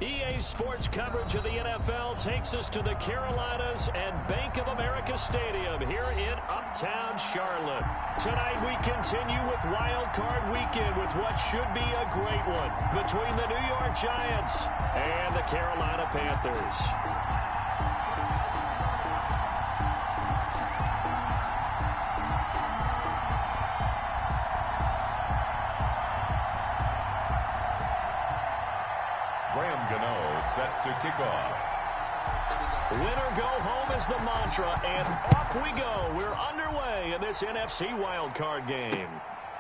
EA Sports coverage of the NFL takes us to the Carolinas and Bank of America Stadium here in Uptown Charlotte. Tonight we continue with Wild Card Weekend with what should be a great one between the New York Giants and the Carolina Panthers. Set to kick off. Winner go home is the mantra, and off we go. We're underway in this NFC wildcard game.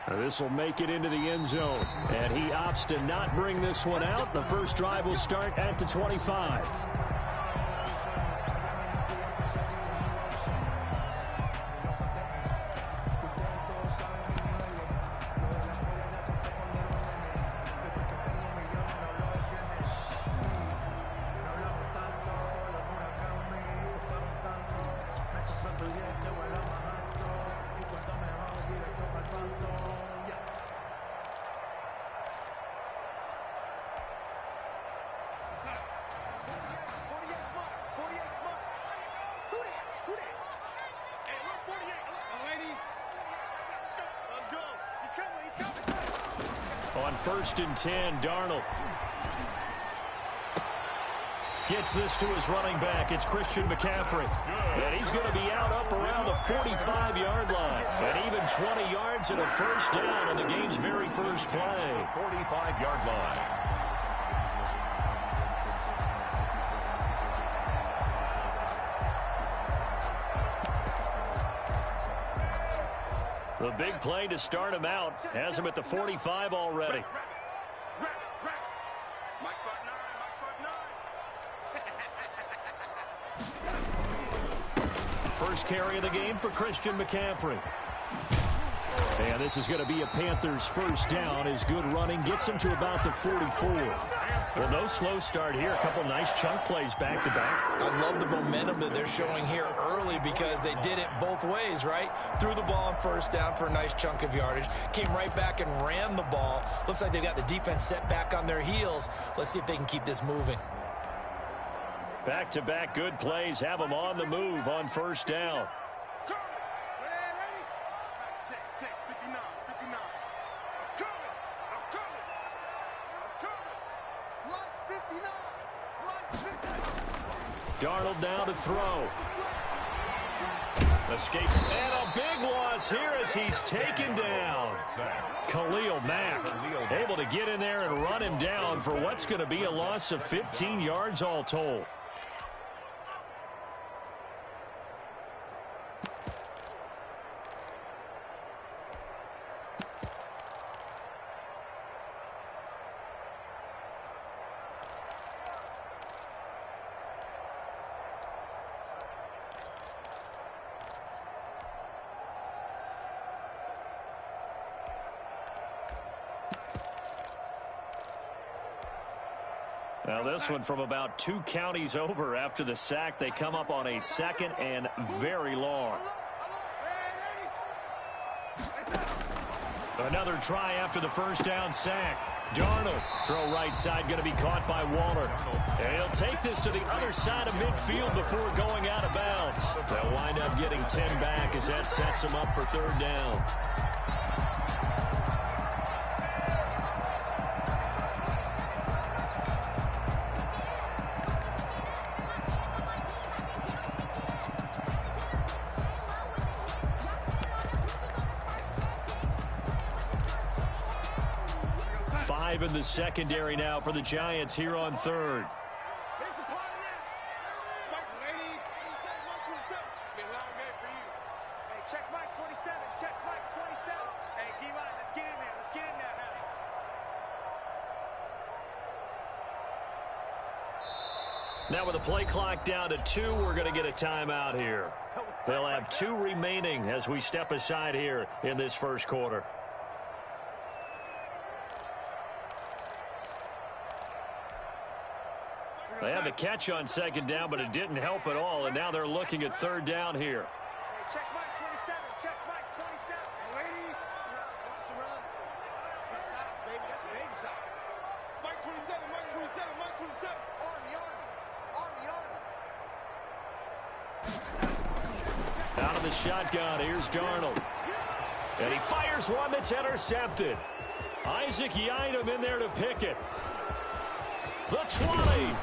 This will make it into the end zone, and he opts to not bring this one out. The first drive will start at the 25. On 1st and 10, Darnold gets this to his running back. It's Christian McCaffrey. And he's going to be out up around the 45-yard line. And even 20 yards and a first down on the game's very first play. 45-yard line. The big play to start him out has him at the 45 already. First carry of the game for Christian McCaffrey. And this is going to be a Panthers first down. His good running gets him to about the 44. Well, no slow start here. A couple nice chunk plays back-to-back. I love the momentum that they're showing here early because they did it both ways, right? Threw the ball on first down for a nice chunk of yardage. Came right back and ran the ball. Looks like they've got the defense set back on their heels. Let's see if they can keep this moving. Back-to-back good plays have them on the move on first down. Darnold now to throw. Escape. And a big loss here as he's taken down. Khalil Mack able to get in there and run him down for what's going to be a loss of 15 yards all told. Now this one from about 2 counties over after the sack. They come up on a second and very long. Another try after the first down sack. Darnold, throw right side, going to be caught by Waller. And he'll take this to the other side of midfield before going out of bounds. They'll wind up getting 10 back as that sets them up for third down. In the secondary now for the Giants here on third. Now with the play clock down to 2, we're going to get a timeout here. They'll have 2 remaining as we step aside here in this first quarter. They had the catch on second down, but it didn't help at all, and now they're looking at third down here. Check Mike 27. Check Mike 27. Lady. Watch the run. That's baby. That's big side. Mike 27. Mike 27. Out of the shotgun, here's Darnold. And he fires one that's intercepted. Isaac Yiadom in there to pick it. The 20.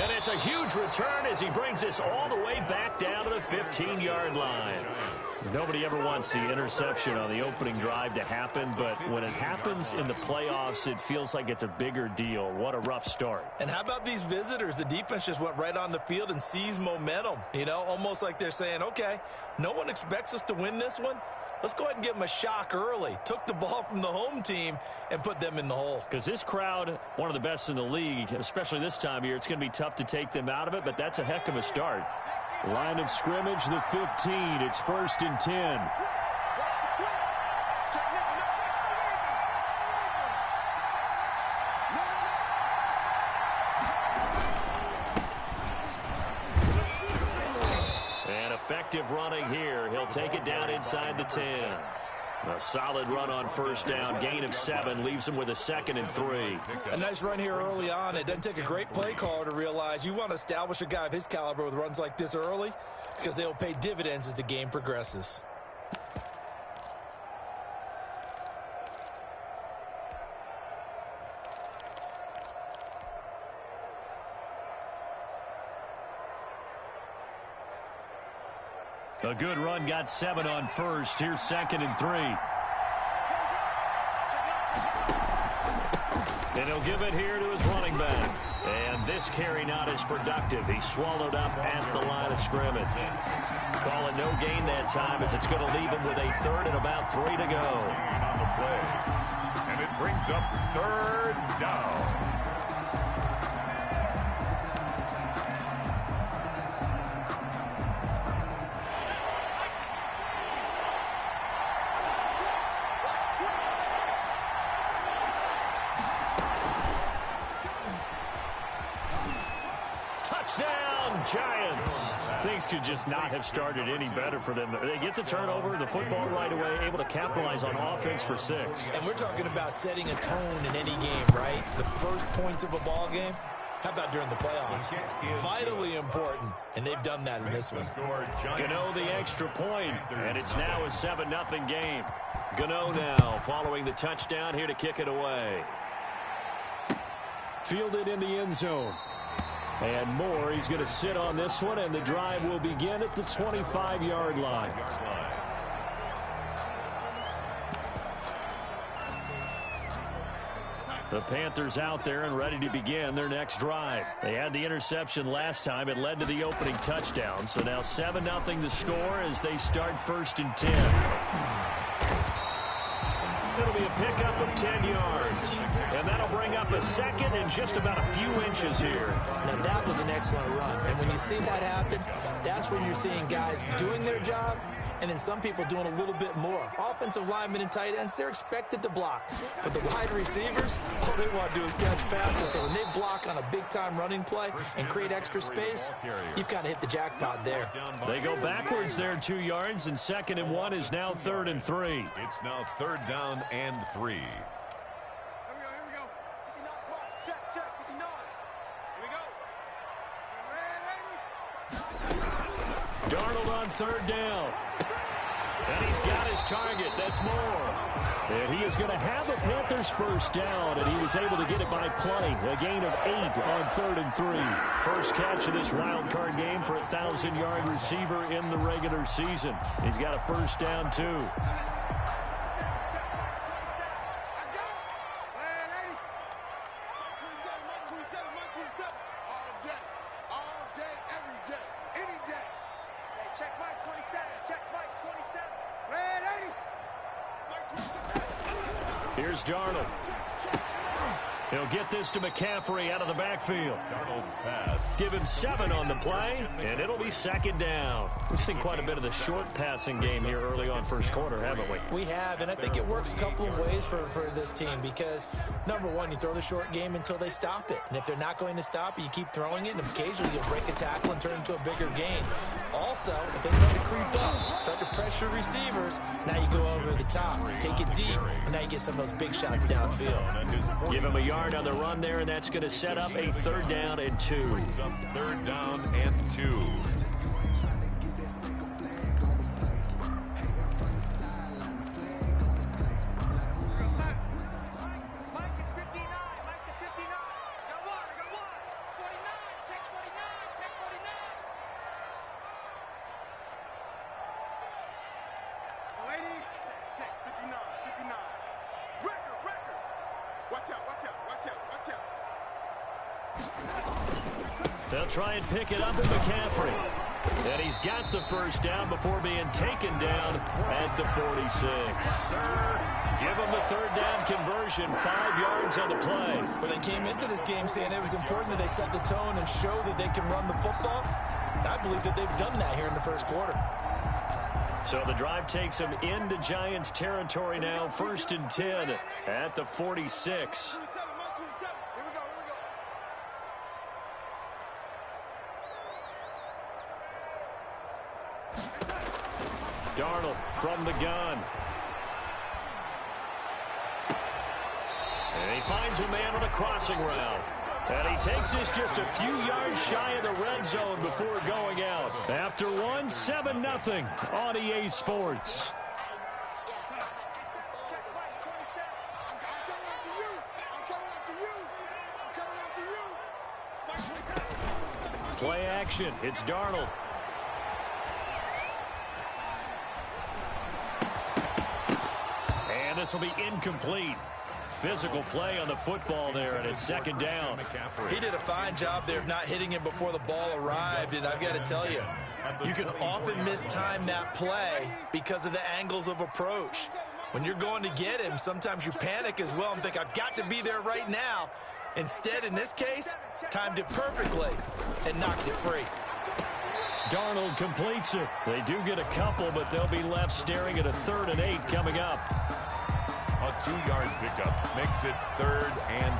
And it's a huge return as he brings this all the way back down to the 15-yard line. Nobody ever wants the interception on the opening drive to happen, but when it happens in the playoffs, it feels like it's a bigger deal. What a rough start. And how about these visitors? The defense just went right on the field and seized momentum. You know, almost like they're saying, okay, no one expects us to win this one. Let's go ahead and give them a shock early. Took the ball from the home team and put them in the hole. Because this crowd, one of the best in the league, especially this time of year, it's going to be tough to take them out of it, but that's a heck of a start. Line of scrimmage, the 15. It's 1st and 10. Effective running here. He'll take it down inside the 10. A solid run on first down. Gain of 7 leaves him with a 2nd and 3. A nice run here early on. It doesn't take a great play caller to realize you want to establish a guy of his caliber with runs like this early because they'll pay dividends as the game progresses. A good run, got 7 on first. Here's 2nd and 3. And he'll give it here to his running back. And this carry not as productive. He's swallowed up at the line of scrimmage. Call it no gain that time as it's going to leave him with a 3rd and about 3 to go. On the play. And it brings up 3rd down. Giants. Things could just not have started any better for them. They get the turnover, the football right away, able to capitalize on offense for 6. And we're talking about setting a tone in any game, right? The first points of a ball game. How about during the playoffs? Vitally important, and they've done that in this one. Gano the extra point, and it's now a 7-0 game. Gano now following the touchdown here to kick it away. Fielded in the end zone. And more, he's going to sit on this one, and the drive will begin at the 25-yard line. The Panthers out there and ready to begin their next drive. They had the interception last time. It led to the opening touchdown. So now 7-0 the score as they start 1st and 10. It'll be a pickup of 10 yards. And that'll bring up a 2nd and just about a few inches here. Now, that was an excellent run. And when you see that happen, that's when you're seeing guys doing their job and then some people doing a little bit more. Offensive linemen and tight ends, they're expected to block. But the wide receivers, all they want to do is catch passes. So when they block on a big-time running play and create extra space, you've kind of hit the jackpot there. They go backwards there 2 yards, and 2nd and 1 is now 3rd and 3. It's now 3rd down and 3. Darnold on 3rd down. And he's got his target. That's more. And he is going to have a Panthers first down, and he was able to get it by plenty. A gain of 8 on 3rd and 3. First catch of this wild card game for a 1,000-yard receiver in the regular season. He's got a first down, too. Here's Darnold. He'll get this to McCaffrey out of the backfield. Darnold's pass. Give him 7 on the play, and it'll be 2nd down. We've seen quite a bit of the short passing game here early on first quarter, haven't we? We have, and I think it works a couple of ways for this team because, number one, you throw the short game until they stop it. And if they're not going to stop it, you keep throwing it, and occasionally you'll break a tackle and turn it into a bigger gain. Also, if they start to creep up, start to pressure receivers, now you go over the top, take it deep, and now you get some of those big shots downfield. Give him a yard yard on the run there, and that's going to set up a 3rd down and 2. Brings up 3rd down and 2. They'll try and pick it up with McCaffrey. And he's got the 1st down before being taken down at the 46. Give them the 3rd down conversion, 5 yards on the play. Well, they came into this game saying it was important that they set the tone and show that they can run the football. I believe that they've done that here in the 1st quarter. So the drive takes them into Giants territory now, 1st and 10 at the 46. Darnold from the gun. And he finds a man on a crossing route. And he takes this just a few yards shy of the red zone before going out. After 1, 7-0 on EA Sports. Play action. It's Darnold. And this will be incomplete. Physical play on the football there, and it's 2nd down. He did a fine job there of not hitting him before the ball arrived, and I've got to tell you, you can often mistime that play because of the angles of approach. When you're going to get him, sometimes you panic as well and think, I've got to be there right now. Instead, in this case, timed it perfectly and knocked it free. Darnold completes it. They do get a couple, but they'll be left staring at a 3rd and 8 coming up. A 2-yard pickup makes it 3rd and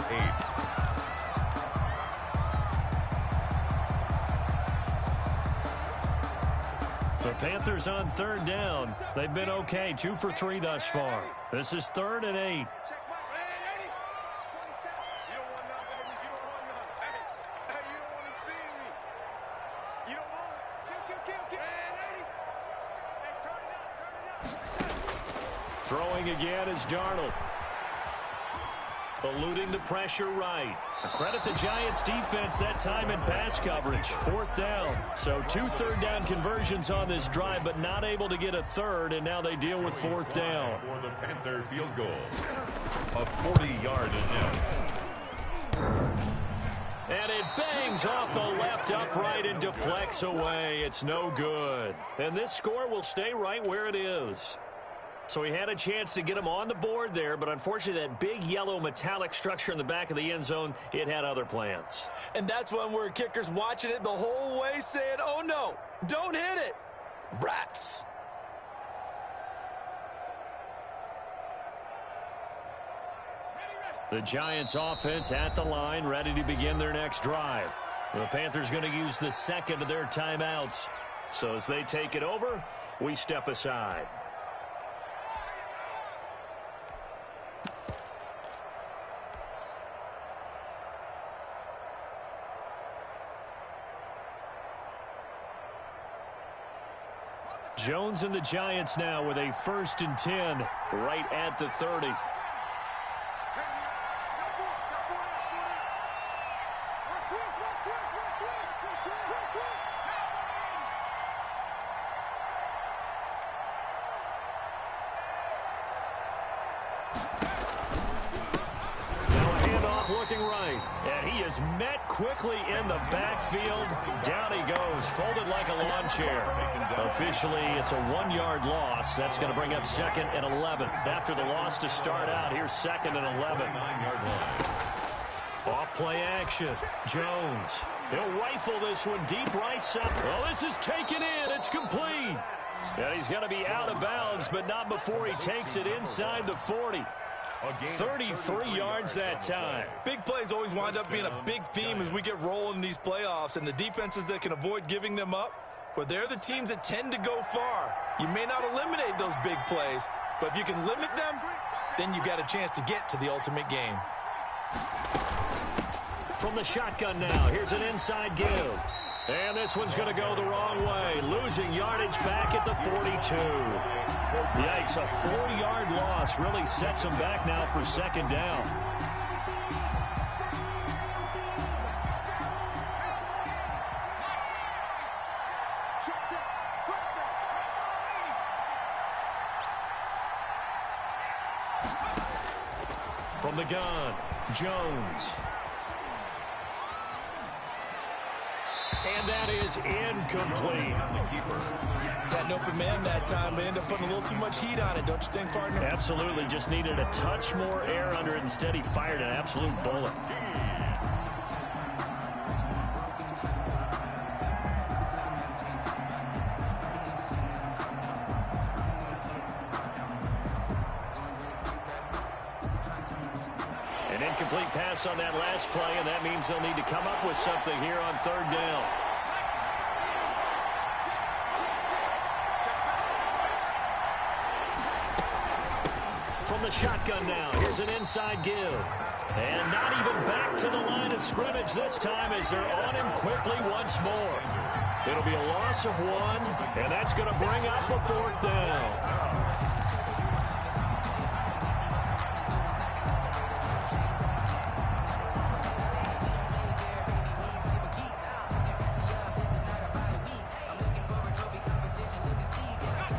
8. The Panthers on 3rd down. They've been okay, 2 for 3 thus far. This is 3rd and 8. Throwing again is Darnold. Eluding the pressure right. Credit the Giants defense that time in pass coverage. 4th down. So 2 3rd down conversions on this drive, but not able to get a 3rd, and now they deal with 4th down. For the Panther field goal. A 40-yard attempt. And it bangs off the left upright and deflects away. It's no good. And this score will stay right where it is. So he had a chance to get him on the board there, but unfortunately that big yellow metallic structure in the back of the end zone, it had other plans. And that's one where kicker's watching it the whole way saying, oh no, don't hit it. Rats. The Giants offense at the line, ready to begin their next drive. The Panthers going to use the 2nd of their timeouts. So as they take it over, we step aside. Jones and the Giants now with a 1st and 10 right at the 30. Looking right, and he is met quickly in the backfield. Down he goes, folded like a lawn chair. Officially, it's a 1-yard loss. That's going to bring up 2nd and 11. After the loss to start out, here's 2nd and 11. Off play action. Jones. He'll rifle this one deep right side. Oh, this is taken in. It's complete. And he's going to be out of bounds, but not before he takes it inside the 40. 33 yards that time. Big plays always wind up being a big theme as we get rolling in these playoffs, and the defenses that can avoid giving them up, but they're the teams that tend to go far. You may not eliminate those big plays, but if you can limit them, then you've got a chance to get to the ultimate game. From the shotgun now, here's an inside give. And this one's going to go the wrong way, losing yardage back at the 42. Yikes, a 4-yard loss really sets him back now for second down. From the gun, Jones. And that is incomplete. Had an open man that time, but ended up putting a little too much heat on it, don't you think, partner? Absolutely. Just needed a touch more air under it. Instead, he fired an absolute bullet. An incomplete pass on that last play, and that means they'll need to come up with something here on third down. From the shotgun now, here's an inside give. And not even back to the line of scrimmage this time as they're on him quickly once more. It'll be a loss of 1, and that's going to bring up a fourth down.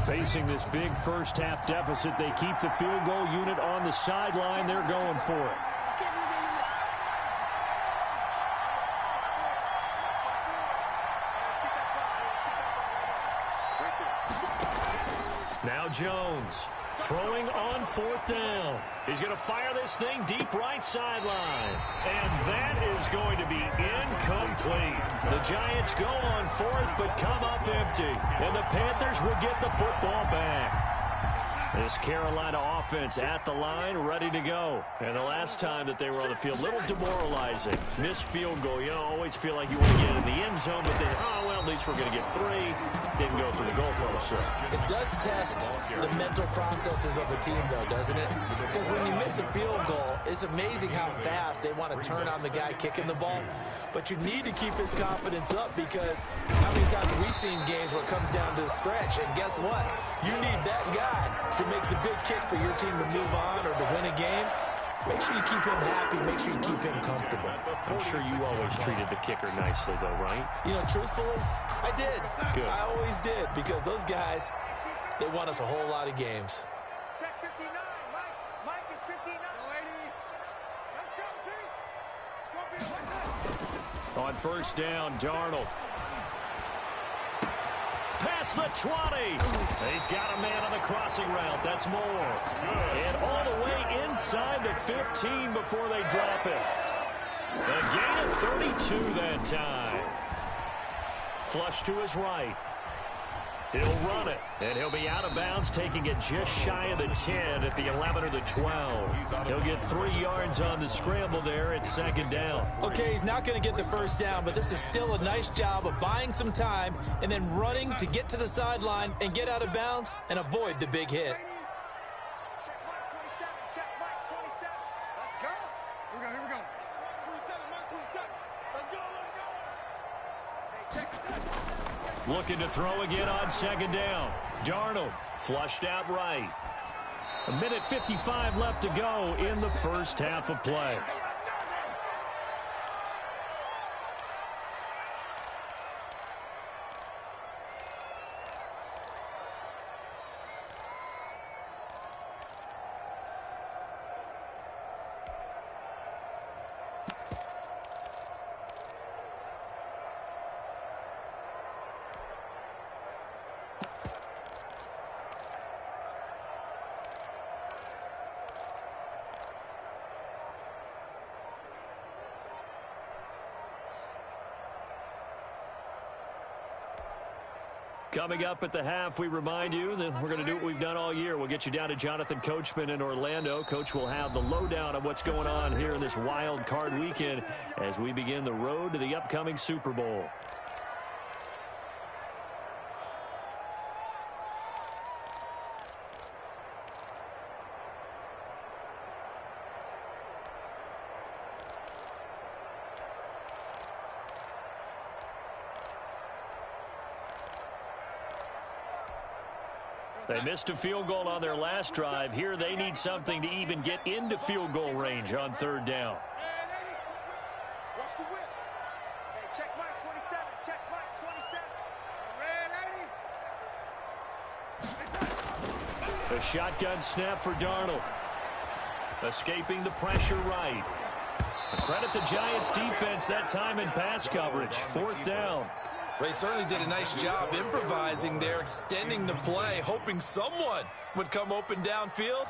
Facing this big first-half deficit, they keep the field goal unit on the sideline. They're going for it. Now Jones throwing on fourth down. He's going to fire this thing deep right sideline. And that is going to be incomplete. The Giants go on fourth but come up empty. And the Panthers will get the football back. This Carolina offense at the line, ready to go. And the last time that they were on the field, a little demoralizing. Missed field goal. You always feel like you want to get in the end zone, but then, oh, well, at least we're going to get 3. Didn't go through the goalpost. So. It does test the mental processes of a team, though, doesn't it? Because when you miss a field goal, it's amazing how fast they want to turn on the guy kicking the ball. But you need to keep his confidence up because how many times have we seen games where it comes down to the stretch? And guess what? You need that guy to make the big kick for your team to move on or to win a game. Make sure you keep him happy. Make sure you keep him comfortable. I'm sure you always treated the kicker nicely, though, right? You know, truthfully, I did. Good. I always did because those guys, they won us a whole lot of games. Check 59. Mike is 59. Let's go, team. It's going to be a win. On first down, Darnold. Past the 20. He's got a man on the crossing route. That's more. And all the way inside the 15 before they drop it. A gain of 32 that time. Flush to his right. He'll run it, and he'll be out of bounds, taking it just shy of the 10 at the 11 or the 12. He'll get 3 yards on the scramble there at second down. Okay, he's not going to get the first down, but this is still a nice job of buying some time and then running to get to the sideline and get out of bounds and avoid the big hit. Check Mike 27. Check Mike 27. Let's go. Here we go. 27, Mike 27. Let's go. Hey, check this out. Looking to throw again on second down. Darnold flushed out right. 1:55 left to go in the first half of play. Coming up at the half, we remind you that we're going to do what we've done all year. We'll get you down to Jonathan Coachman in Orlando. Coach will have the lowdown on what's going on here in this wild card weekend as we begin the road to the upcoming Super Bowl. They missed a field goal on their last drive. Here they need something to even get into field goal range on third down. Watch the whip. Hey, check Mike 27. Check Mike 27. Red 80. A shotgun snap for Darnold. Escaping the pressure right. Credit the Giants defense that time in pass coverage. Fourth down. They certainly did a nice job improvising there, extending the play, hoping someone would come open downfield,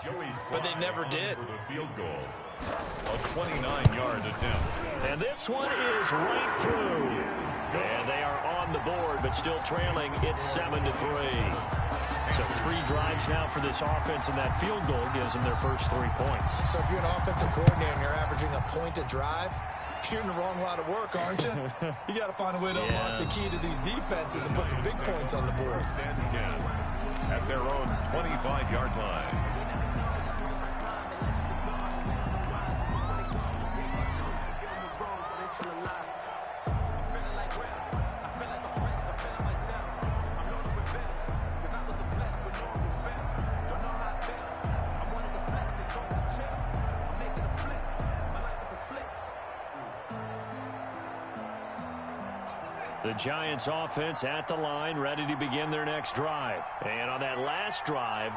but they never did. Field goal. A 29-yard attempt. And this one is right through. And they are on the board, but still trailing. It's 7-3. So 3 drives now for this offense, and that field goal gives them their first 3 points. So if you're an offensive coordinator and you're averaging a point a drive, you're in the wrong line of work, aren't you? You got to find a way to unlock the key to these defenses and put some big points on the board. At their own 25-yard line. The Giants offense at the line, ready to begin their next drive. And on that last drive,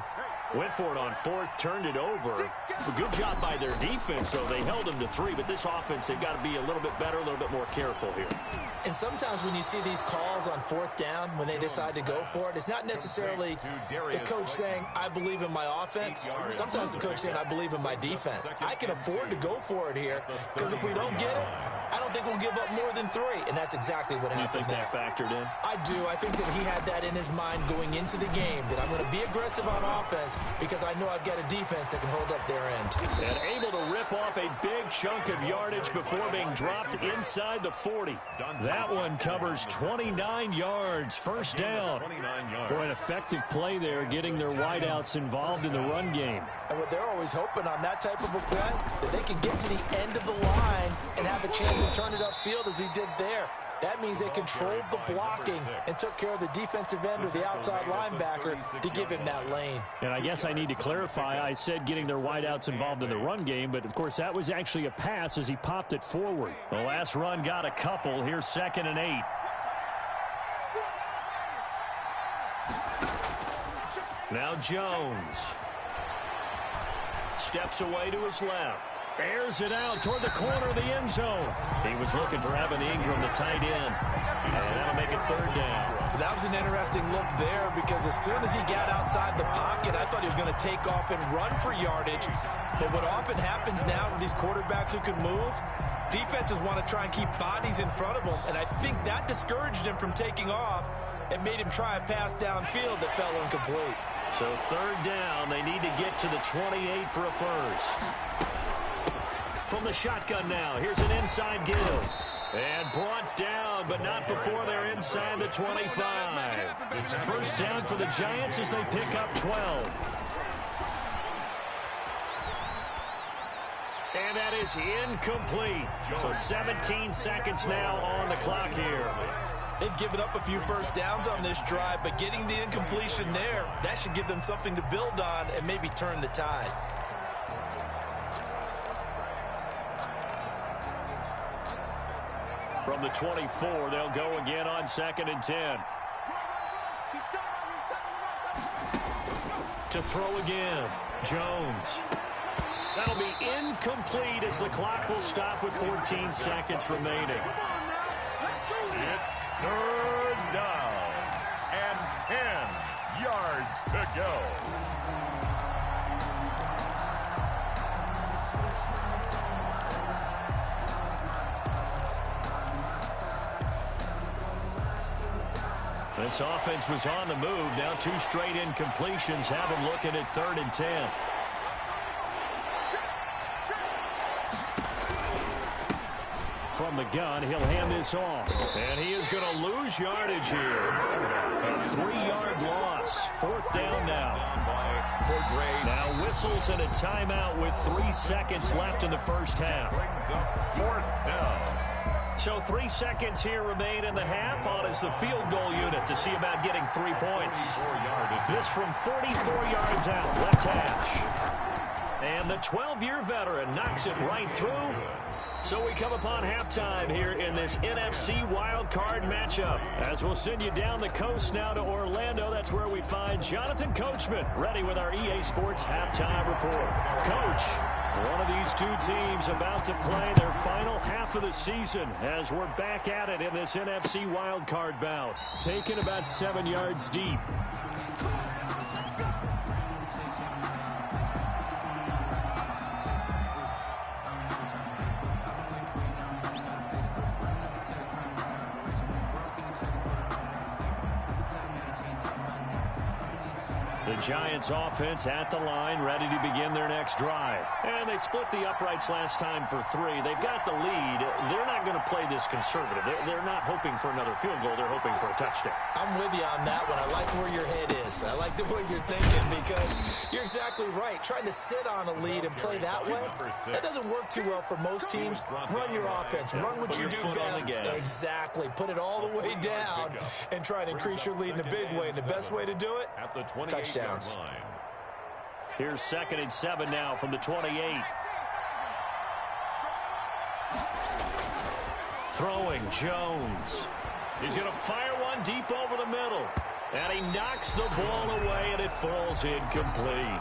went for it on fourth, turned it over. A good job by their defense, though. They held them to 3, but this offense, they've got to be a little bit better, a little bit more careful here. And sometimes when you see these calls on fourth down, when they decide to go for it, it's not necessarily the coach saying, I believe in my offense. Sometimes the coach saying, I believe in my defense. I can afford to go for it here, because if we don't get it, I don't think we'll give up more than 3. And that's exactly what happened there. You think that factored in? I do. I think that he had that in his mind going into the game, that I'm going to be aggressive on offense because I know I've got a defense that can hold up their end. And able to rip off a big chunk of yardage before being dropped inside the 40. That one covers 29 yards. First down. For an effective play there, getting their wideouts involved in the run game. And what they're always hoping on that type of a play, that they can get to the end of the line and have a chance to turn it upfield as he did there. That means they controlled the blocking and took care of the defensive end or the outside linebacker to give him that lane. And I guess I need to clarify, I said getting their wideouts involved in the run game, but of course that was actually a pass as he popped it forward. The last run got a couple. Here's 2nd and 8. Now Jones. Steps away to his left. Airs it out toward the corner of the end zone. He was looking for Evan Ingram, the tight end. And that'll make it 3rd down. That was an interesting look there because as soon as he got outside the pocket, I thought he was going to take off and run for yardage. But what often happens now with these quarterbacks who can move, defenses want to try and keep bodies in front of them. And I think that discouraged him from taking off and made him try a pass downfield that fell incomplete. So 3rd down, they need to get to the 28 for a first. From the shotgun now, here's an inside give. And brought down, but not before they're inside the 25. First down for the Giants as they pick up 12. And that is incomplete. So 17 seconds now on the clock here. They've given up a few first downs on this drive, but getting the incompletion there, that should give them something to build on and maybe turn the tide. From the 24, they'll go again on 2nd and 10. To throw again, Jones. That'll be incomplete as the clock will stop with 14 seconds remaining. It's 3rd down and 10 yards to go. This offense was on the move. Now 2 straight incompletions have them looking at 3rd and 10. From the gun, he'll hand this off. And he is going to lose yardage here. A 3-yard loss. 4th down now. Now whistles and a timeout with 3 seconds left in the first half. Brings up 4th down. So 3 seconds here remain in the half. On is the field goal unit to see about getting 3 points. This from 44 yards out, left hash. And the 12-year veteran knocks it right through. So we come upon halftime here in this NFC wildcard matchup. As we'll send you down the coast now to Orlando, that's where we find Jonathan Coachman ready with our EA Sports halftime report. Coach, one of these two teams about to play their final half of the season as we're back at it in this NFC wildcard bout. Taken about 7 yards deep. The Giants offense at the line, ready to begin their next drive. And they split the uprights last time for 3. They've got the lead. They're not going to play this conservative. They're not hoping for another field goal. They're hoping for a touchdown. I'm with you on that one. I like where your head is. I like the way you're thinking because you're exactly right. Trying to sit on a lead and play that way, that doesn't work too well for most teams. Run your offense. Run what you do best. Exactly. Put it all the way down and try to increase your lead in a big way. And the best way to do it, touchdown. Here's 2nd and 7 now from the 28. Throwing Jones. He's going to fire one deep over the middle. And he knocks the ball away, and it falls incomplete.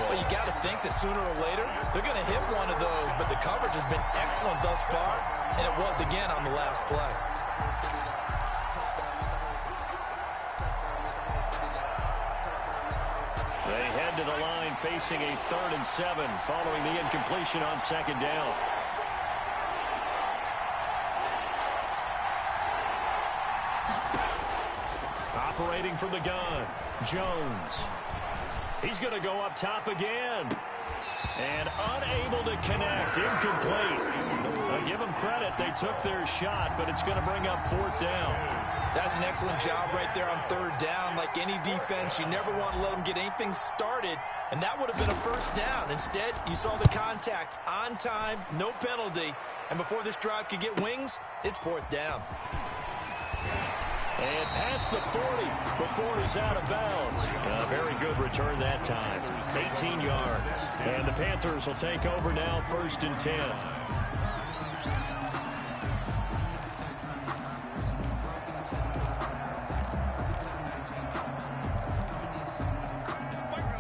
Well, you got to think that sooner or later, they're going to hit one of those, but the coverage has been excellent thus far, and it was again on the last play. They head to the line facing a 3rd and 7 following the incompletion on 2nd down. Operating from the gun, Jones. He's going to go up top again. And unable to connect, incomplete. I'll give them credit, they took their shot, but it's going to bring up 4th down. That's an excellent job right there on 3rd down. Like any defense, you never want to let them get anything started, and that would have been a 1st down. Instead, you saw the contact on time, no penalty, and before this drive could get wings, it's 4th down. And past the 40 before he's out of bounds. A very good return that time. 18 yards. And the Panthers will take over now, 1st and 10.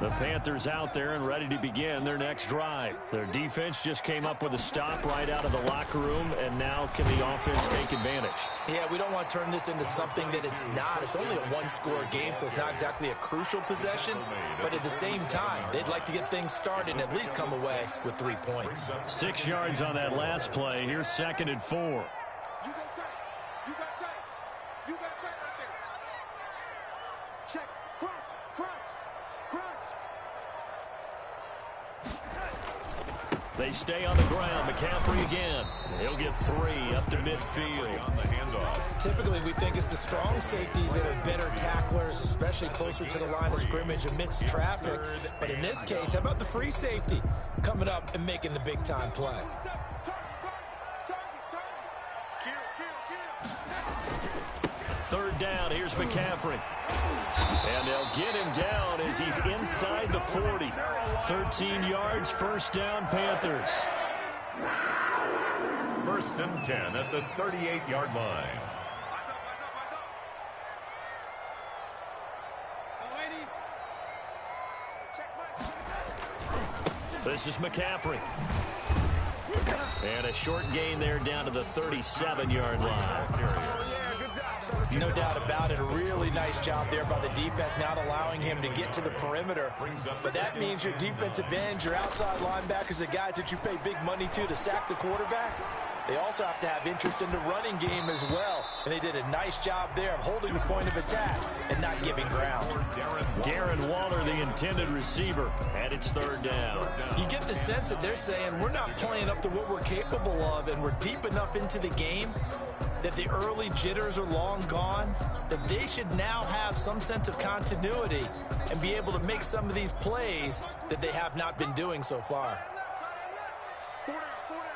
The Panthers out there and ready to begin their next drive. Their defense just came up with a stop right out of the locker room, and now can the offense take advantage? Yeah, we don't want to turn this into something that it's not. It's only a one-score game, so it's not exactly a crucial possession. But at the same time, they'd like to get things started and at least come away with 3 points. 6 yards on that last play. Here's 2nd and 4. You go tight. You got tight. You got tight right there. Check. Crunch. Crunch. Crunch. They stay on the ground. McCaffrey again. He'll get 3 up to midfield. On the handoff. Typically, we think it's the strong safeties that are better tacklers, especially closer to the line of scrimmage amidst traffic. But in this case, how about the free safety coming up and making the big-time play? Third down, here's McCaffrey. And they'll get him down as he's inside the 40. 13 yards, 1st down, Panthers. 1st and 10 at the 38-yard line. This is McCaffrey. And a short gain there down to the 37-yard line. No doubt about it. A really nice job there by the defense, not allowing him to get to the perimeter. But that means your defensive ends, your outside linebackers, the guys that you pay big money to sack the quarterback, they also have to have interest in the running game as well. And they did a nice job there of holding the point of attack and not giving ground. Darren Waller, the intended receiver, and it's 3rd down. You get the sense that they're saying we're not playing up to what we're capable of, and we're deep enough into the game that the early jitters are long gone, that they should now have some sense of continuity and be able to make some of these plays that they have not been doing so far. 4 down. 4 down.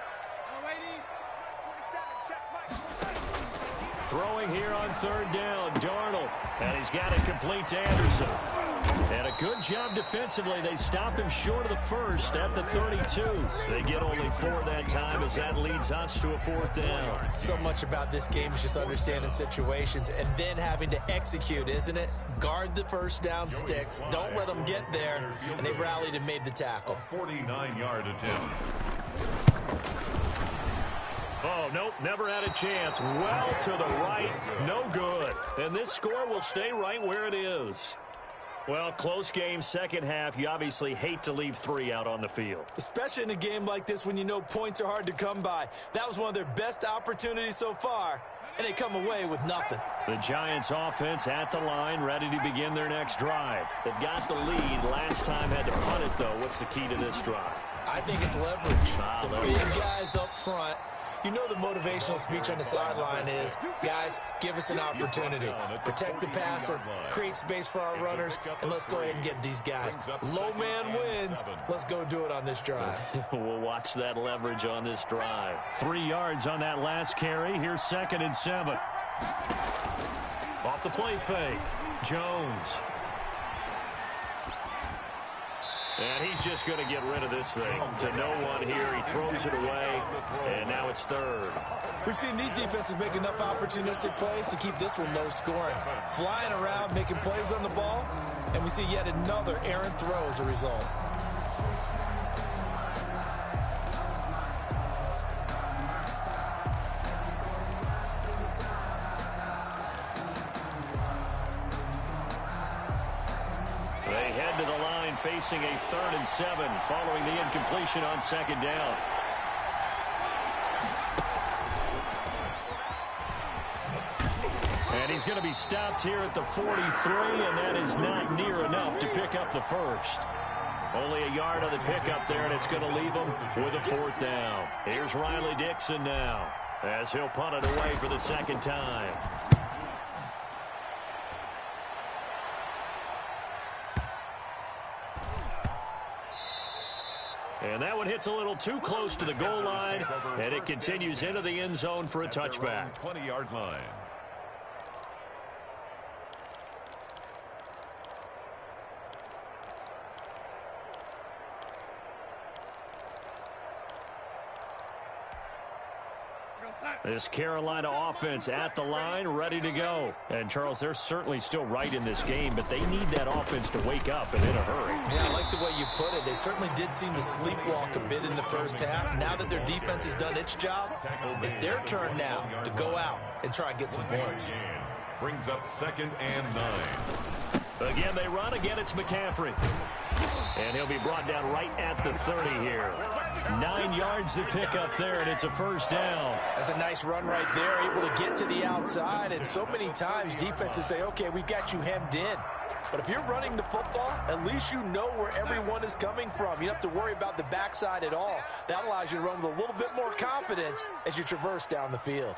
27. Check. Mike. Throwing here on third down, Darnold. And he's got it complete to Anderson. And a good job defensively. They stop him short of the first at the 32. They get only 4 that time as that leads us to a 4th down. So much about this game is just understanding situations and then having to execute, isn't it? Guard the first down sticks. Don't let them get there. And they rallied and made the tackle. A 49-yard attempt. Oh, nope, never had a chance. Well to the right, no good. And this score will stay right where it is. Well, close game, second half. You obviously hate to leave 3 out on the field. Especially in a game like this when you know points are hard to come by. That was one of their best opportunities so far, and they come away with nothing. The Giants offense at the line, ready to begin their next drive. They've got the lead. Last time had to punt it, though. What's the key to this drive? I think it's leverage. The big guys up front. You know the motivational speech on the sideline is, guys, give us an opportunity. Protect the passer, create space for our runners, and let's go ahead and get these guys. Low man wins. Let's go do it on this drive. We'll watch that leverage on this drive. 3 yards on that last carry. Here's 2nd and 7. Off the play fake. Jones. And he's just going to get rid of this thing. To no one here. He throws it away, and now it's 3rd. We've seen these defenses make enough opportunistic plays to keep this one low scoring. Flying around, making plays on the ball, and we see yet another errant throw as a result. They head to the line facing a 3rd and 7 following the incompletion on 2nd down. And he's going to be stopped here at the 43, and that is not near enough to pick up the first. Only a yard on the pickup there, and it's going to leave him with a 4th down. Here's Riley Dixon now as he'll punt it away for the 2nd time. And that one hits a little too close to the goal line, and it continues into the end zone for a touchback. 20-yard line. This Carolina offense at the line, ready to go. And, Charles, they're certainly still right in this game, but they need that offense to wake up and in a hurry. Yeah, I like the way you put it. They certainly did seem to sleepwalk a bit in the first half. Now that their defense has done its job, it's their turn now to go out and try and get some points. Brings up 2nd and 9. Again, they run. Again, it's McCaffrey. And he'll be brought down right at the 30 here. 9 yards to pick up there, and it's a 1st down. That's a nice run right there, able to get to the outside. And so many times defenses say, okay, we've got you hemmed in. But if you're running the football, at least you know where everyone is coming from. You don't have to worry about the backside at all. That allows you to run with a little bit more confidence as you traverse down the field.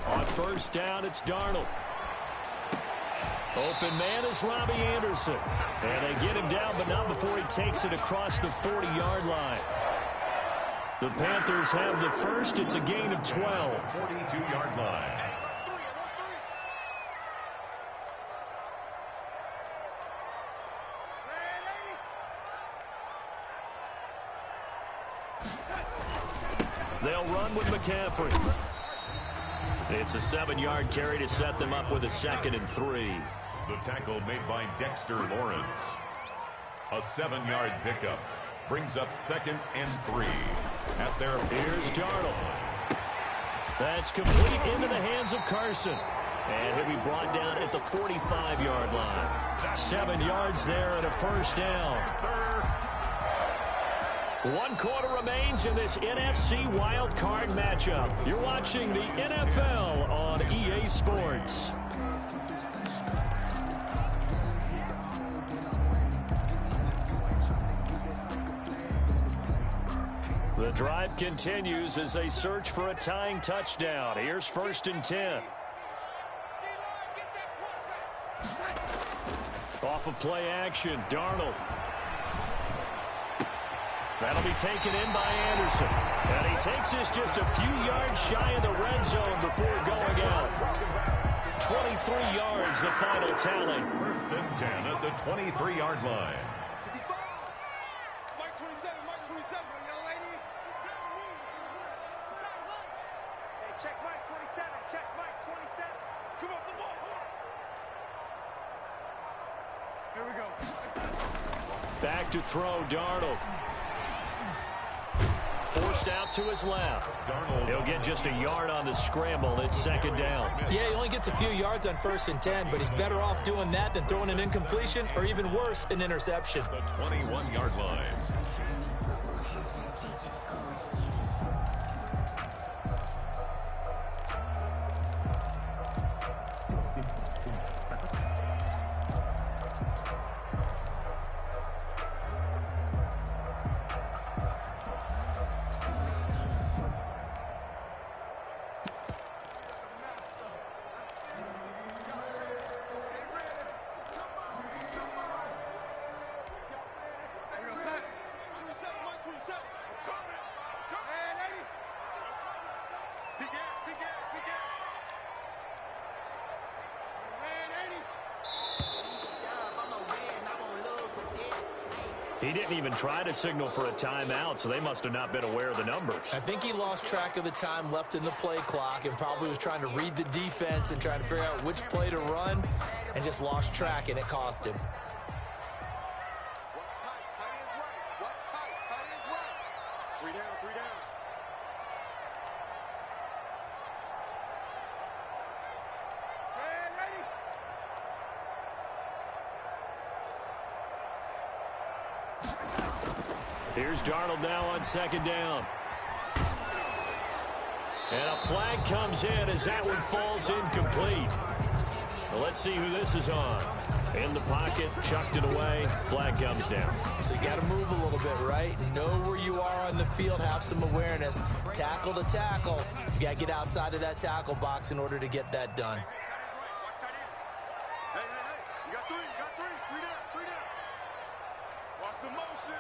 On 1st down, it's Darnold. Open man is Robbie Anderson. And they get him down, but not before he takes it across the 40-yard line. The Panthers have the first. It's a gain of 12. 42-yard line. They'll run with McCaffrey. It's a 7-yard carry to set them up with a 2nd and 3. The tackle made by Dexter Lawrence. A 7-yard pickup brings up 2nd and 3. At their Here's Darnold. That's complete into the hands of Carson. And he'll be brought down at the 45-yard line. 7 yards there and a 1st down. 1 quarter remains in this NFC Wild Card matchup. You're watching the NFL on EA Sports. The drive continues as they search for a tying touchdown. Here's 1st and 10. Off of play action, Darnold. That'll be taken in by Anderson. And he takes this just a few yards shy of the red zone before going out. 23 yards, the final tally. 1st and 10 at the 23-yard line. Mike 27, Mike 27, young lady. Hey, check Mike 27, check Mike 27. Come up the ball. Here we go. Back to throw, Darnold. Forced out to his left. He'll get just a yard on the scramble. It's 2nd down. Yeah, he only gets a few yards on 1st and 10, but he's better off doing that than throwing an incompletion or even worse, an interception. The 21-yard line. He didn't even try to signal for a timeout, so they must have not been aware of the numbers. I think he lost track of the time left in the play clock and probably was trying to read the defense and trying to figure out which play to run and just lost track, and it cost him. What's tight? Tight is right. What's tight? Tight is right. 3 down, 3 down. Ready? Here's Darnold now on 2nd down. And a flag comes in as that one falls incomplete. Well, let's see who this is on. In the pocket, chucked it away, flag comes down. So you got to move a little bit, right? Know where you are on the field, have some awareness. Tackle to tackle. You got to get outside of that tackle box in order to get that done. Watch tight end. Hey, hey, hey. You got 3, you got 3. 3 down, 3 down. Watch the motion.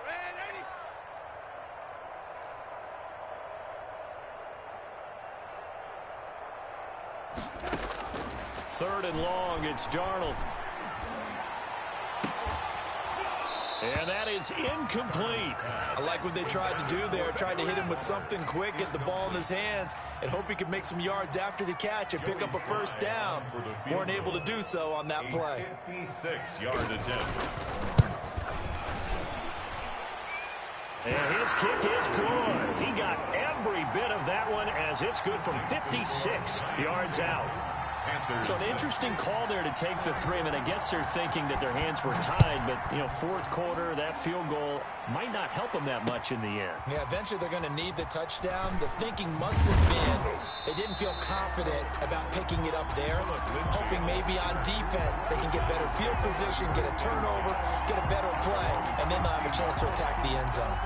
Ready? 3rd and long, it's Darnold. And that is incomplete. I like what they tried to do there, tried to hit him with something quick, get the ball in his hands, and hope he could make some yards after the catch and pick up a 1st down. Weren't able to do so on that play. 56-yard attempt. And his kick is good. He got every bit of that one as it's good from 56 yards out. So an interesting call there to take the 3. I mean, I guess they're thinking that their hands were tied, but, you know, 4th quarter, that field goal might not help them that much in the end. Yeah, eventually they're going to need the touchdown. The thinking must have been they didn't feel confident about picking it up there, hoping maybe on defense they can get better field position, get a turnover, get a better play, and then they'll have a chance to attack the end zone.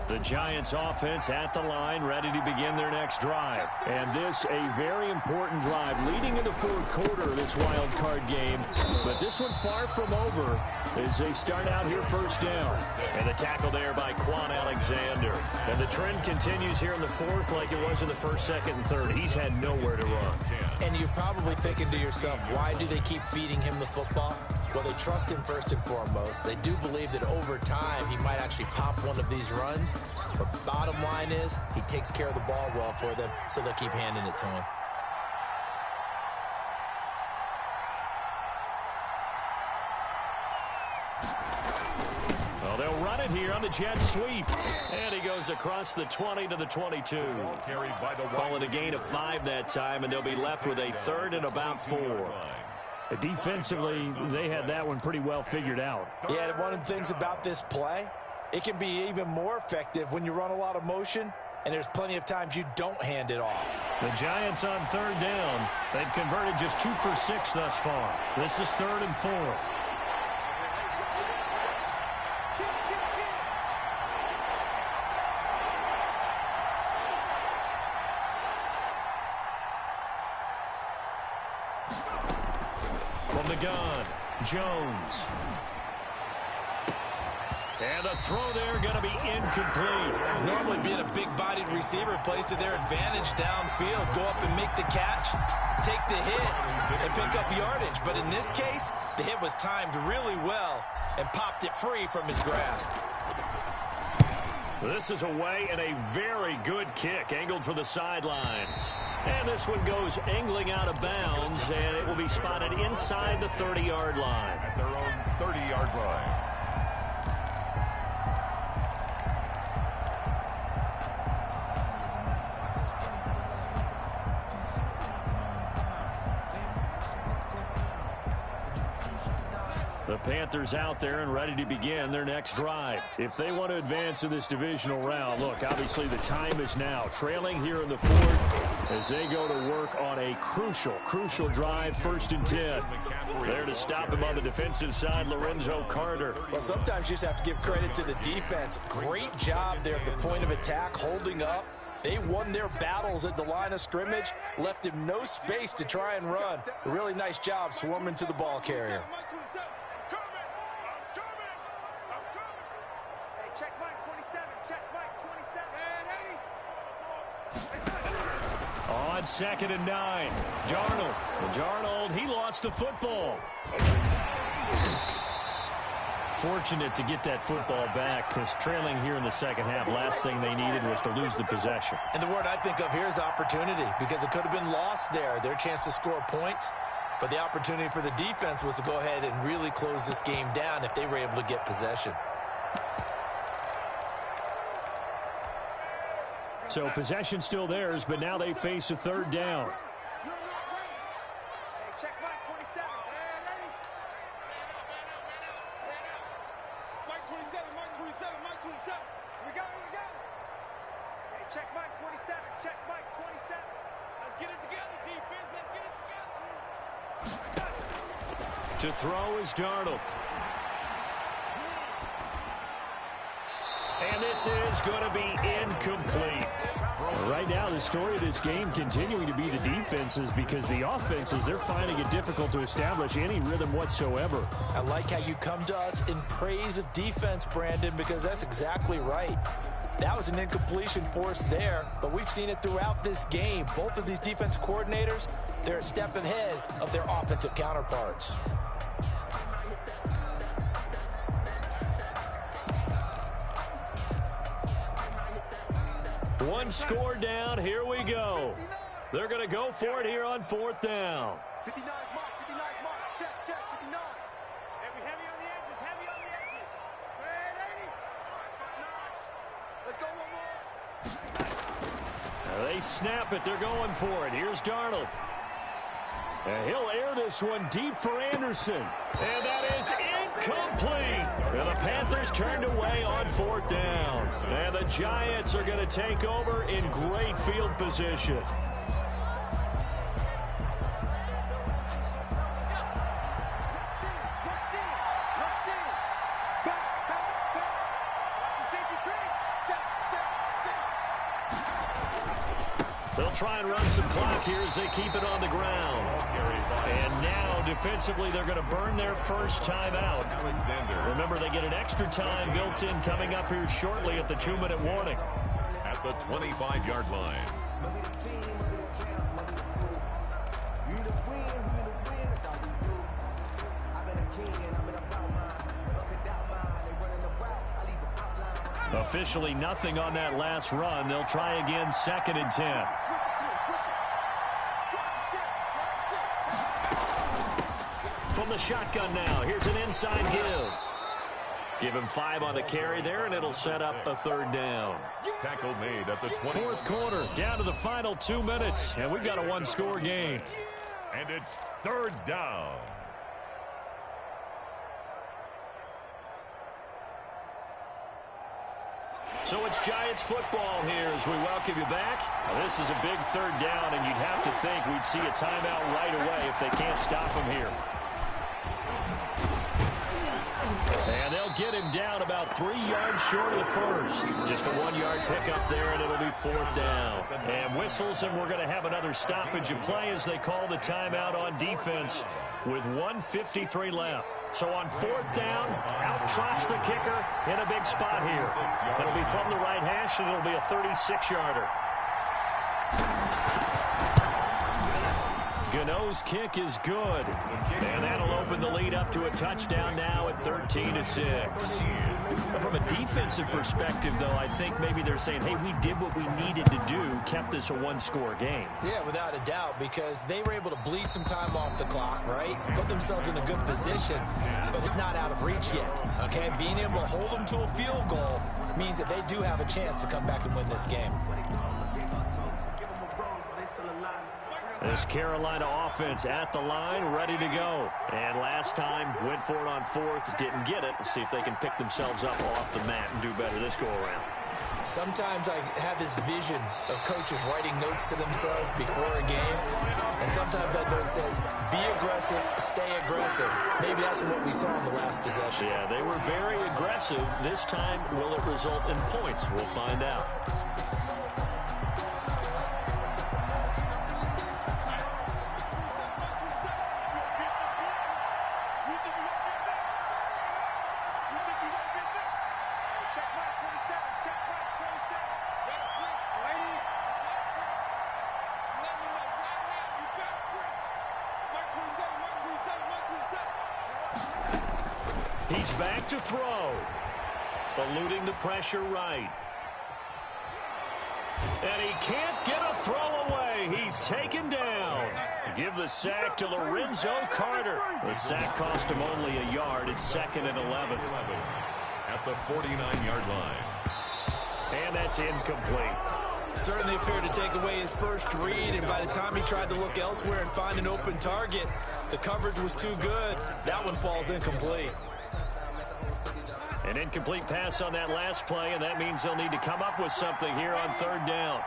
The Giants offense at the line, ready to begin their next drive. And this, a very important drive leading into 4th quarter of this wild card game. But this one far from over as they start out here 1st down. And the tackle there by Quan Alexander. And the trend continues here in the 4th like it was in the 1st, 2nd, and 3rd. He's had nowhere to run. And you're probably thinking to yourself, why do they keep feeding him the football? Well, they trust him first and foremost. They do believe that over time he might actually pop one of these runs. But bottom line is he takes care of the ball well for them, so they'll keep handing it to him. Well, they'll run it here on the jet sweep. And he goes across the 20 to the 22. Calling a gain of 5 that time, and they'll be left with a 3rd and about 4. Defensively, they had that one pretty well figured out. Yeah, one of the things about this play, it can be even more effective when you run a lot of motion, and there's plenty of times you don't hand it off. The Giants on 3rd down. They've converted just 2 for 6 thus far. This is 3rd and 4. gun. Jones. And the throw there going to be incomplete. Normally being a big-bodied receiver plays to their advantage downfield. Go up and make the catch, take the hit, and pick up yardage. But in this case, the hit was timed really well and popped it free from his grasp. This is away and a very good kick, angled for the sidelines. And this one goes angling out of bounds, and it will be spotted inside the 30-yard line. At their own 30-yard line. The Panthers out there and ready to begin their next drive. If they want to advance in this divisional round, look, obviously the time is now. Trailing here in the fourth as they go to work on a crucial drive, 1st and 10. There to stop him on the defensive side, Lorenzo Carter. Well, sometimes you just have to give credit to the defense. Great job there at the point of attack, holding up. They won their battles at the line of scrimmage, left him no space to try and run. A really nice job swarming to the ball carrier. Check Mike 27. Check Mike 27. On 2nd and 9. Darnold, he lost the football. Fortunate to get that football back because trailing here in the second half, last thing they needed was to lose the possession. And the word I think of here is opportunity, because it could have been lost there, their chance to score points. But the opportunity for the defense was to go ahead and really close this game down if they were able to get possession. So possession still theirs, but now they face a 3rd down. Check Mike 27. Mike 27. Mike 27. Mike 27. Here we go. Hey, check Mike 27. Check Mike 27. Let's get it together, defense. Let's get it together. To throw is Darnold. And this is going to be incomplete. Right now, the story of this game continuing to be the defenses, because the offenses, they're finding it difficult to establish any rhythm whatsoever. I like how you come to us in praise of defense, Brandon, because that's exactly right. That was an incompletion forced there, but we've seen it throughout this game. Both of these defense coordinators, they're a step ahead of their offensive counterparts. One score down. Here we go. They're going to go for it here on 4th down. 59 mark. Check 59. Heavy on the edges. Let's go one more. They snap it. They're going for it. Here's Darnold. And he'll air this one deep for Anderson. And that is incomplete. And the Panthers turned away on 4th down. And the Giants are going to take over in great field position. They'll try and run some clock here as they keep it on the ground. And now, defensively, they're going to burn their first timeout. Remember, they get an extra time built in coming up here shortly at the 2-minute warning. At the 25-yard line. Officially nothing on that last run. They'll try again, 2nd and 10. From the shotgun now, here's an inside give. Give him 5 on the carry there, and it'll set up a 3rd down. Tackle made at the 20. 4th quarter, down to the final 2 minutes, and we've got a 1-score game. And it's 3rd down. So it's Giants football here as we welcome you back. Now, this is a big 3rd down, and you'd have to think we'd see a timeout right away if they can't stop him here. And they'll get him down about 3 yards short of the first. Just a 1-yard pickup there, and it'll be 4th down. And whistles, and we're going to have another stoppage of play as they call the timeout on defense. with 1:53 left. So on 4th down, out trots the kicker in a big spot here. It'll be from the right hash, and it'll be a 36-yarder. Gano's kick is good. And that'll open the lead up to a touchdown now at 13-6. From a defensive perspective, though, I think maybe they're saying, hey, we did what we needed to do, kept this a one-score game. Yeah, without a doubt, because they were able to bleed some time off the clock, right? Put themselves in a good position, but it's not out of reach yet, okay? Being able to hold them to a field goal means that they do have a chance to come back and win this game. This Carolina offense at the line, ready to go. And last time, went for it on 4th, didn't get it. We'll see if they can pick themselves up off the mat and do better this go-around. Sometimes I have this vision of coaches writing notes to themselves before a game, and sometimes that note says, be aggressive, stay aggressive. Maybe that's what we saw in the last possession. Yeah, they were very aggressive. This time, will it result in points? We'll find out. He's back to throw. Eluding the pressure right. And he can't get a throw away. He's taken down. Give the sack to Lorenzo Carter. The sack cost him only a yard. It's 2nd and 11. At the 49-yard line. And that's incomplete. Certainly appeared to take away his first read, and by the time he tried to look elsewhere and find an open target, the coverage was too good. That one falls incomplete. An incomplete pass on that last play, and that means they'll need to come up with something here on 3rd down.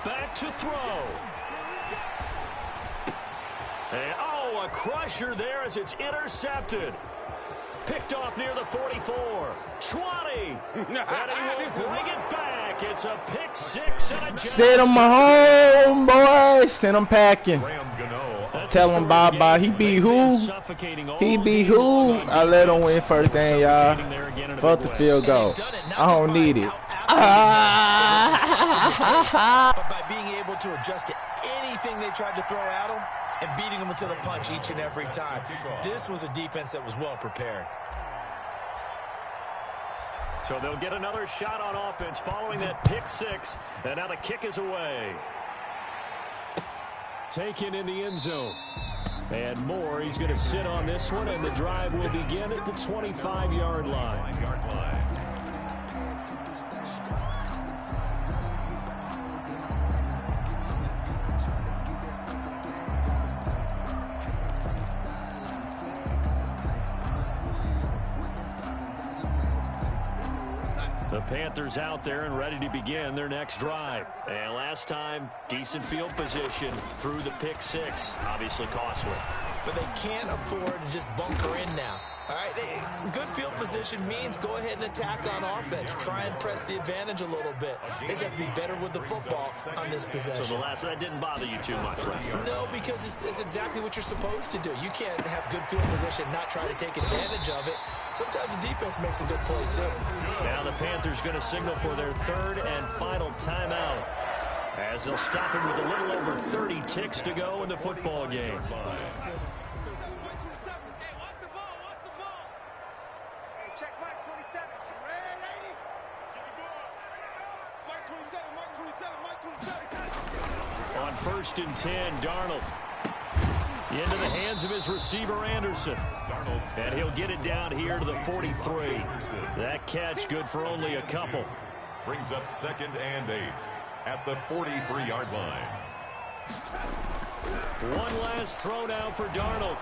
Back to throw. And, a crusher there as it's intercepted. Picked off near the 44. 20. And he will bring it back. It's a pick 6 and a Send him home, boy. Send him packing. Tell him bye-bye. He beat who? He beat who? I let him win first game, y'all. Fuck the field goal. I don't need it. But by being able to adjust to anything they tried to throw at him and beating them to the punch each and every time. This was a defense that was well prepared. So they'll get another shot on offense following that pick 6. And now the kick is away. Taken in the end zone. And Moore, he's going to sit on this one, and the drive will begin at the 25-yard line. The Panthers out there and ready to begin their next drive. And last time, decent field position through the pick 6. Obviously costly. But they can't afford to just bunker in now. All right, good field position means go ahead and attack on offense. Try and press the advantage a little bit. They just have to be better with the football on this possession. So the last that didn't bother you too much, right? No, because it's exactly what you're supposed to do. You can't have good field position, not try to take advantage of it. Sometimes the defense makes a good play, too. Now the Panthers going to signal for their 3rd and final timeout, as they'll stop him with a little over 30 ticks to go in the football game. On 1st and 10, Darnold into the hands of his receiver, Anderson. And he'll get it down here to the 43. That catch good for only a couple. Brings up 2nd and 8 at the 43-yard line. One last throw now for Darnold.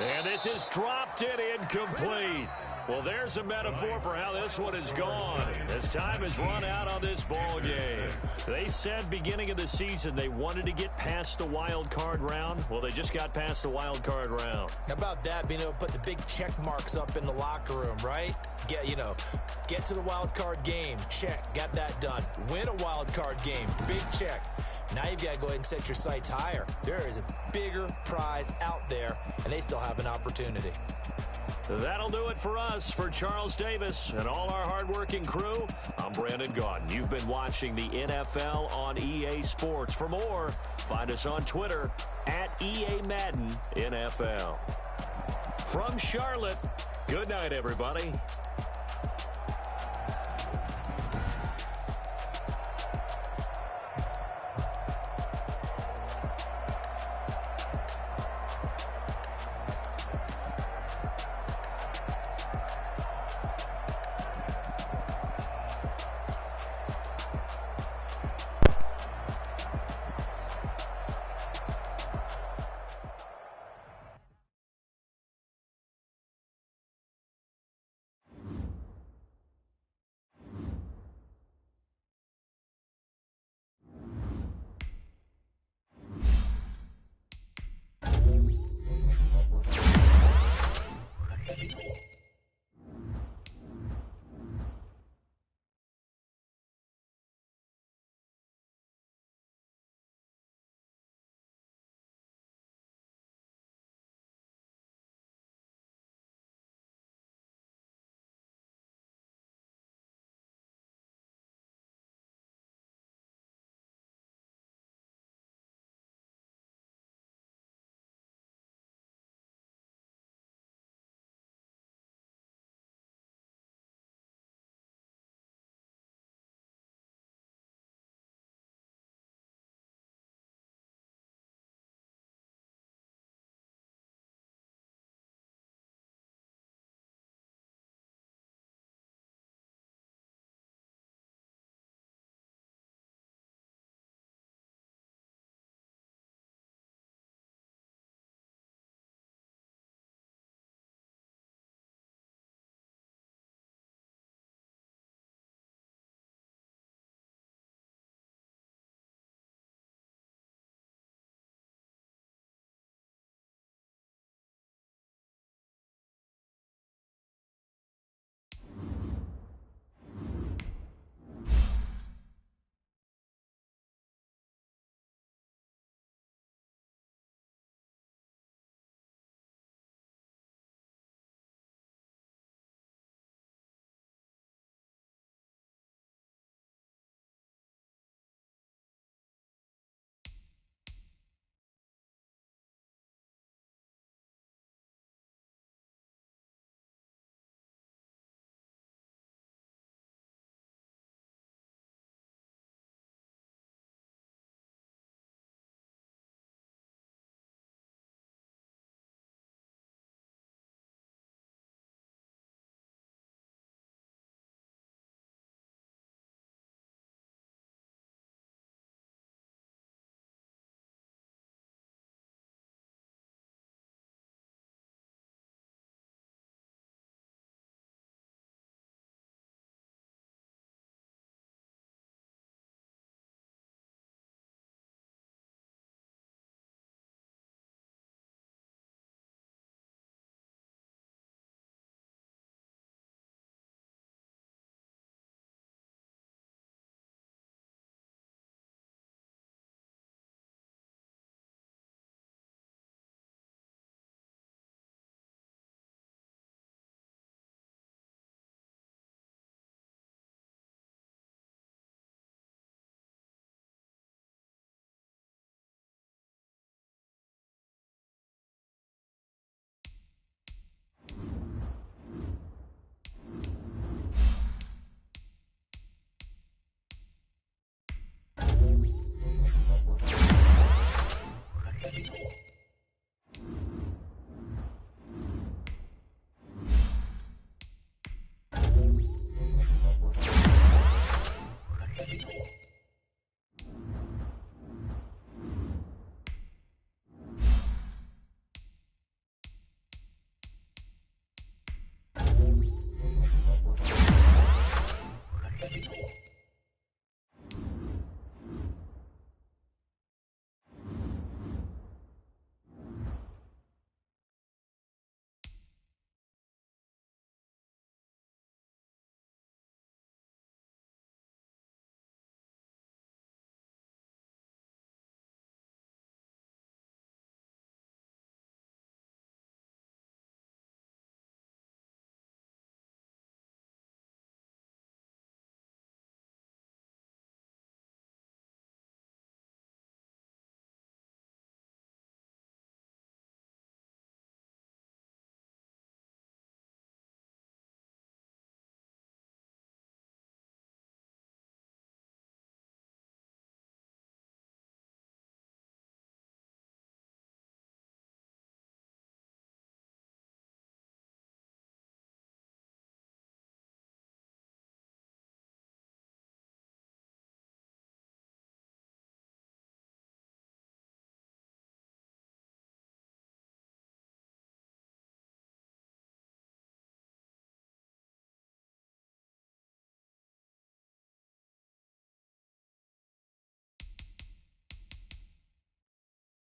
And this is dropped in incomplete. Well, there's a metaphor for how this one has gone. As time has run out on this ball game. They said beginning of the season they wanted to get past the wild card round. Well, they just got past the wild card round. How about that, being able to put the big check marks up in the locker room, right? Get to the wild card game. Check. Got that done. Win a wild card game. Big check. Now you've got to go ahead and set your sights higher. There is a bigger prize out there, and they still have an opportunity. That'll do it for us. For Charles Davis and all our hardworking crew, I'm Brandon Gaudin. You've been watching the NFL on EA Sports. For more, find us on Twitter at EA Madden NFL. From Charlotte, good night, everybody.